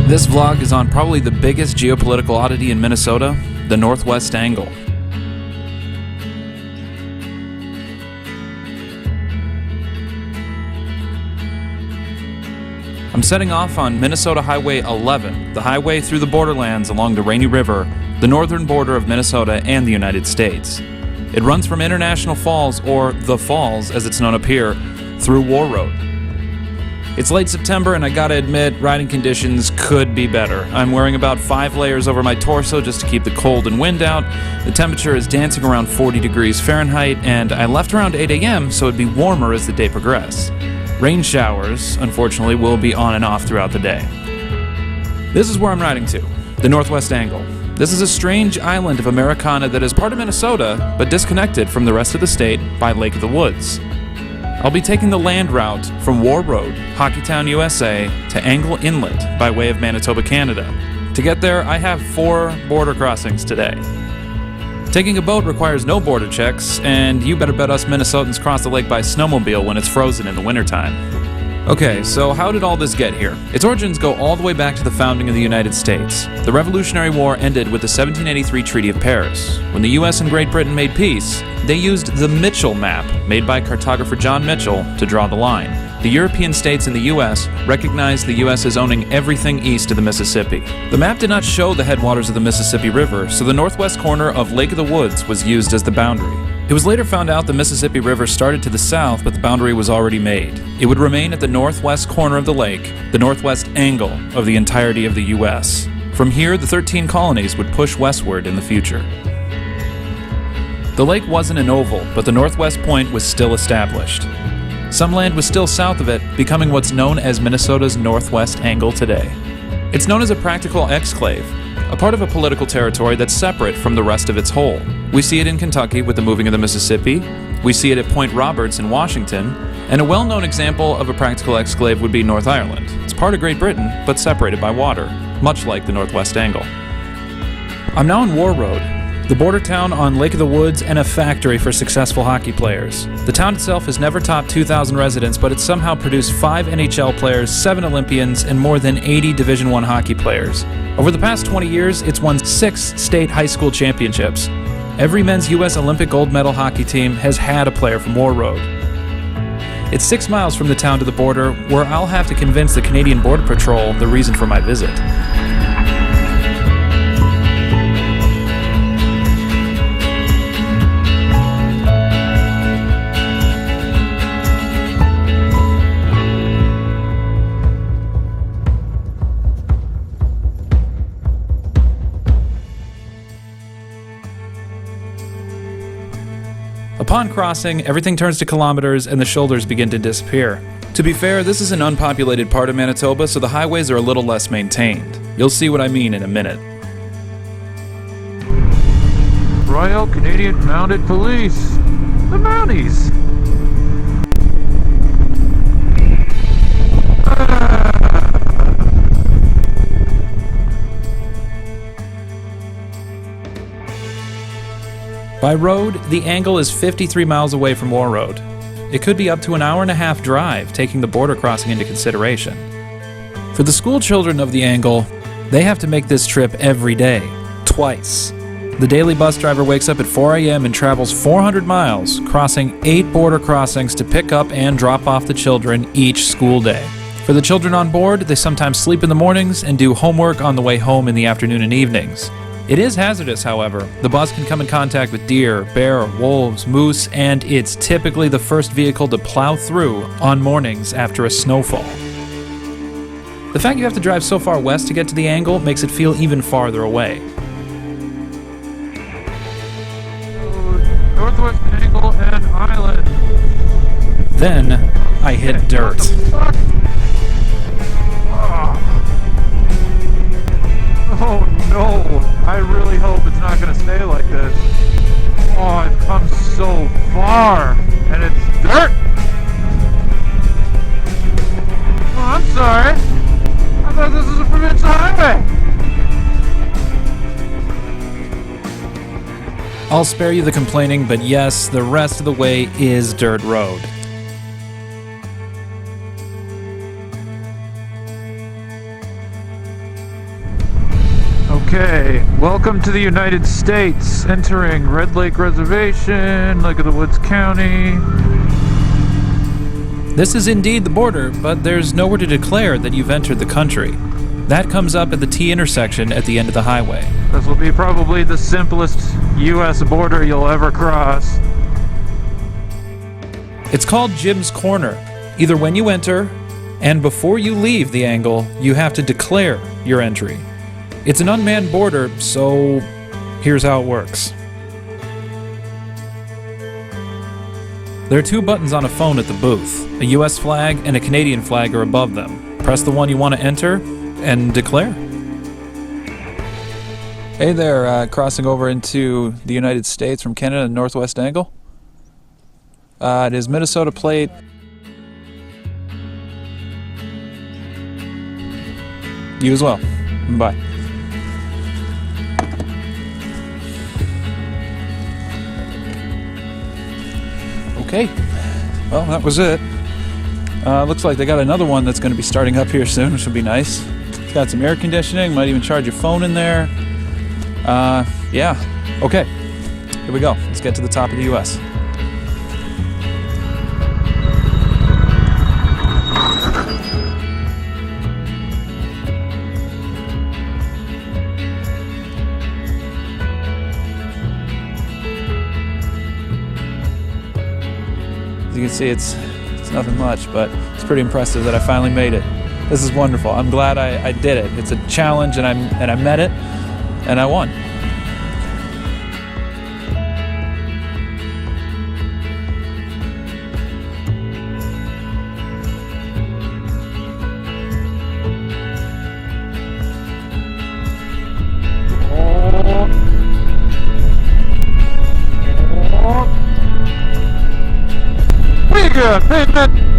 This vlog is on probably the biggest geopolitical oddity in Minnesota, the Northwest Angle. I'm setting off on Minnesota Highway 11, the highway through the borderlands along the Reno River, the northern border of Minnesota and the United States. It runs from International Falls, or The Falls as it's known up here, through War Road. It's late September and I gotta admit, riding conditions could be better. I'm wearing about 5 layers over my torso just to keep the cold and wind out. The temperature is dancing around 40 degrees Fahrenheit and I left around 8 a.m. so it'd be warmer as the day progressed. Rain showers, unfortunately, will be on and off throughout the day. This is where I'm riding to, the Northwest Angle. This is a strange island of Americana that is part of Minnesota, but disconnected from the rest of the state by Lake of the Woods. I'll be taking the land route from War Road, Hockeytown, USA, to Angle Inlet by way of Manitoba, Canada. To get there, I have 4 border crossings today. Taking a boat requires no border checks, and you better bet us Minnesotans cross the lake by snowmobile when it's frozen in the wintertime. Okay, so how did all this get here? Its origins go all the way back to the founding of the United States. The Revolutionary War ended with the 1783 Treaty of Paris. When the US and Great Britain made peace, they used the Mitchell map, made by cartographer John Mitchell, to draw the line. The European states and the US recognized the US as owning everything east of the Mississippi. The map did not show the headwaters of the Mississippi River, so the northwest corner of Lake of the Woods was used as the boundary. It was later found out the Mississippi River started to the south, but the boundary was already made. It would remain at the northwest corner of the lake, the northwest angle of the entirety of the US. From here, the 13 colonies would push westward in the future. The lake wasn't an oval, but the northwest point was still established. Some land was still south of it, becoming what's known as Minnesota's Northwest Angle today. It's known as a practical exclave, a part of a political territory that's separate from the rest of its whole. We see it in Kentucky with the moving of the Mississippi, we see it at Point Roberts in Washington, and a well-known example of a practical exclave would be North Ireland. It's part of Great Britain, but separated by water, much like the Northwest Angle. I'm now on War Road, the border town on Lake of the Woods and a factory for successful hockey players. The town itself has never topped 2,000 residents, but it's somehow produced 5 NHL players, 7 Olympians, and more than 80 Division I hockey players. Over the past 20 years, it's won 6 state high school championships. Every men's U.S. Olympic gold medal hockey team has had a player from War Road. It's 6 miles from the town to the border, where I'll have to convince the Canadian Border Patrol the reason for my visit. Upon crossing, everything turns to kilometers and the shoulders begin to disappear. To be fair, this is an unpopulated part of Manitoba, so the highways are a little less maintained. You'll see what I mean in a minute. Royal Canadian Mounted Police! The Mounties! By road, the Angle is 53 miles away from War Road. It could be up to an hour-and-a-half drive, taking the border crossing into consideration. For the school children of the Angle, they have to make this trip every day, twice. The daily bus driver wakes up at 4 a.m. and travels 400 miles, crossing 8 border crossings to pick up and drop off the children each school day. For the children on board, they sometimes sleep in the mornings and do homework on the way home in the afternoon and evenings. It is hazardous, however. The bus can come in contact with deer, bear, wolves, moose, and it's typically the first vehicle to plow through on mornings after a snowfall. The fact you have to drive so far west to get to the Angle makes it feel even farther away. Northwest Angle and Island. Then, I hit dirt. Oh no, I really hope it's not going to stay like this. Oh, I've come so far, and it's dirt! Oh, I'm sorry. I thought this was a provincial highway. I'll spare you the complaining, but yes, the rest of the way is dirt road. Okay, welcome to the United States. Entering Red Lake Reservation, Lake of the Woods County. This is indeed the border, but there's nowhere to declare that you've entered the country. That comes up at the T intersection at the end of the highway. This will be probably the simplest U.S. border you'll ever cross. It's called Jim's Corner. Either when you enter, and before you leave the angle, you have to declare your entry. It's an unmanned border, so here's how it works. There are two buttons on a phone at the booth. A US flag and a Canadian flag are above them. Press the one you want to enter and declare. Hey there, crossing over into the United States from Canada, northwest angle. It is Minnesota plate. You as well. Bye. Okay, well, that was it. Looks like they got another one that's going to be starting up here soon, which will be nice. It's got some air conditioning, might even charge your phone in there. Yeah, okay, here we go. Let's get to the top of the U.S. As you can see, it's nothing much, but it's pretty impressive that I finally made it. This is wonderful. I'm glad I did it. It's a challenge, and I met it, and I won. We got pavement.